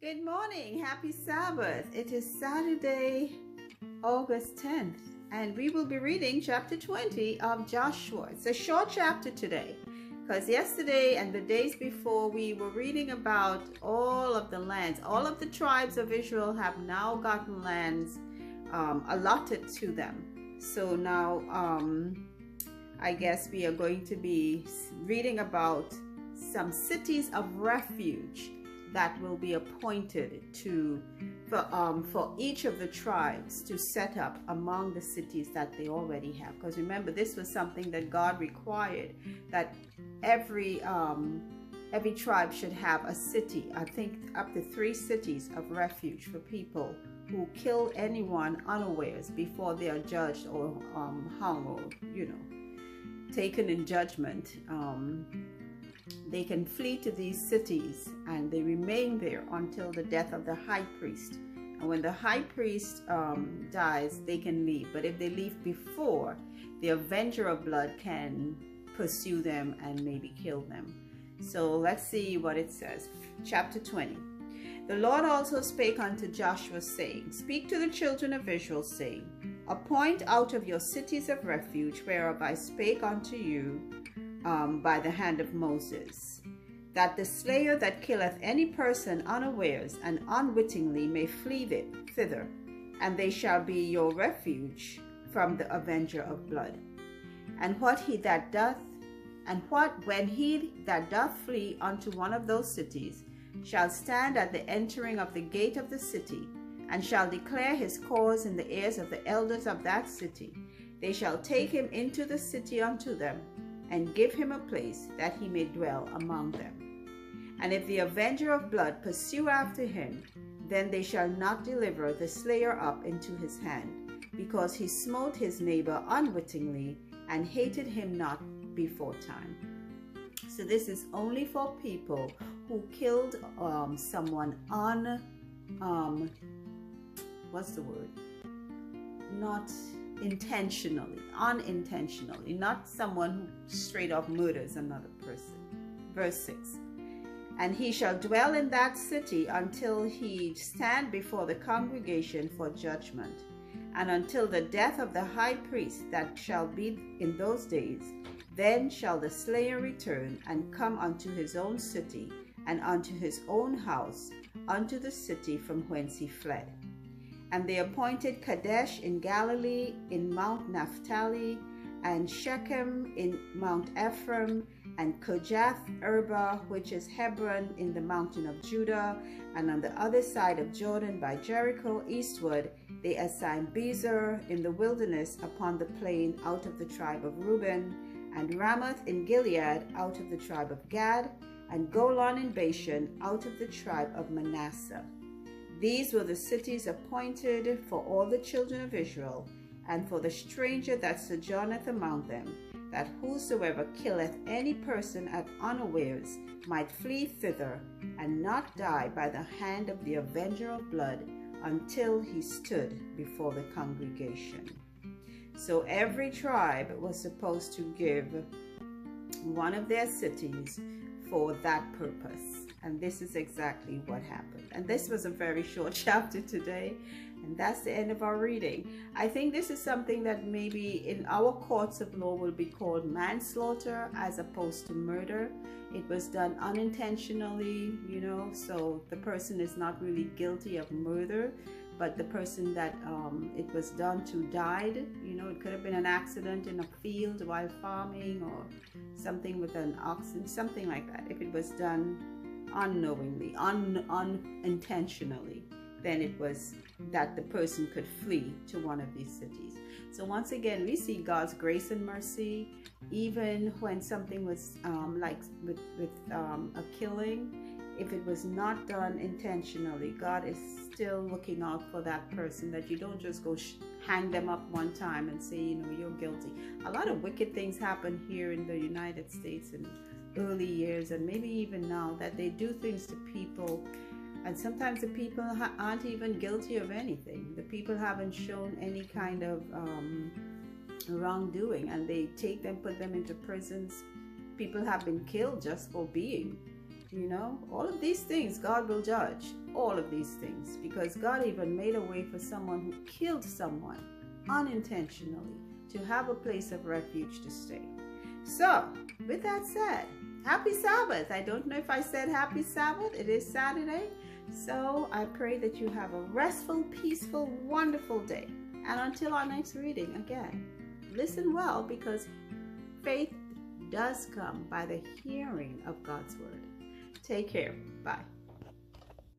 Good morning. Happy Sabbath. It is Saturday, August 10th, and we will be reading chapter 20 of Joshua. It's a short chapter today because yesterday and the days before we were reading about all of the lands. All of the tribes of Israel have now gotten lands allotted to them. So now I guess we are going to be reading about some cities of refuge that will be appointed for each of the tribes to set up among the cities that they already have. Because remember, this was something that God required, that every tribe should have a city, I think up to 3 cities of refuge for people who kill anyone unawares before they are judged or hung or taken in judgment. They can flee to these cities and they remain there until the death of the high priest. And when the high priest dies, they can leave. But if they leave before, the avenger of blood can pursue them and maybe kill them. So let's see what it says. Chapter 20. The Lord also spake unto Joshua, saying, Speak to the children of Israel, saying, Appoint out of your cities of refuge, whereof I spake unto you, by the hand of Moses, that the slayer that killeth any person unawares and unwittingly may flee thither, and they shall be your refuge from the avenger of blood. And when he that doth flee unto one of those cities shall stand at the entering of the gate of the city, and shall declare his cause in the ears of the elders of that city, they shall take him into the city unto them, and give him a place that he may dwell among them. And if the avenger of blood pursue after him, then they shall not deliver the slayer up into his hand, because he smote his neighbor unwittingly, and hated him not before time. So this is only for people who killed someone not intentionally, unintentionally, not someone who straight up murders another person. Verse 6. And he shall dwell in that city until he stand before the congregation for judgment, and until the death of the high priest that shall be in those days. Then shall the slayer return and come unto his own city, and unto his own house, unto the city from whence he fled. And they appointed Kadesh in Galilee, in Mount Naphtali, and Shechem in Mount Ephraim, and Kirjath Arba, which is Hebron, in the mountain of Judah, and on the other side of Jordan by Jericho eastward, they assigned Bezer in the wilderness upon the plain out of the tribe of Reuben, and Ramoth in Gilead out of the tribe of Gad, and Golan in Bashan out of the tribe of Manasseh. These were the cities appointed for all the children of Israel, and for the stranger that sojourneth among them, that whosoever killeth any person at unawares might flee thither, and not die by the hand of the avenger of blood, until he stood before the congregation. So every tribe was supposed to give one of their cities for that purpose. And this is exactly what happened. And this was a very short chapter today. And that's the end of our reading. I think this is something that maybe in our courts of law will be called manslaughter as opposed to murder. It was done unintentionally, so the person is not really guilty of murder, but the person that it was done to died. It could have been an accident in a field while farming, or something with an oxen, something like that. If it was done unknowingly, unintentionally, then it was that the person could flee to one of these cities. So once again, we see God's grace and mercy, even when something was like with a killing. If it was not done intentionally, God is still looking out for that person, that you don't just go hang them up one time and say, you're guilty. A lot of wicked things happen here in the United States in early years, and maybe even now, that they do things to people, and sometimes the people aren't even guilty of anything. The people haven't shown any kind of wrongdoing, and they take them, put them into prisons. People have been killed just for being You know, all of these things God will judge, all of these things, because God even made a way for someone who killed someone unintentionally to have a place of refuge to stay. So, with that said, happy Sabbath. I don't know if I said happy Sabbath. It is Saturday. So, I pray that you have a restful, peaceful, wonderful day. And until our next reading, again, listen well, because faith does come by the hearing of God's word. Take care. Bye.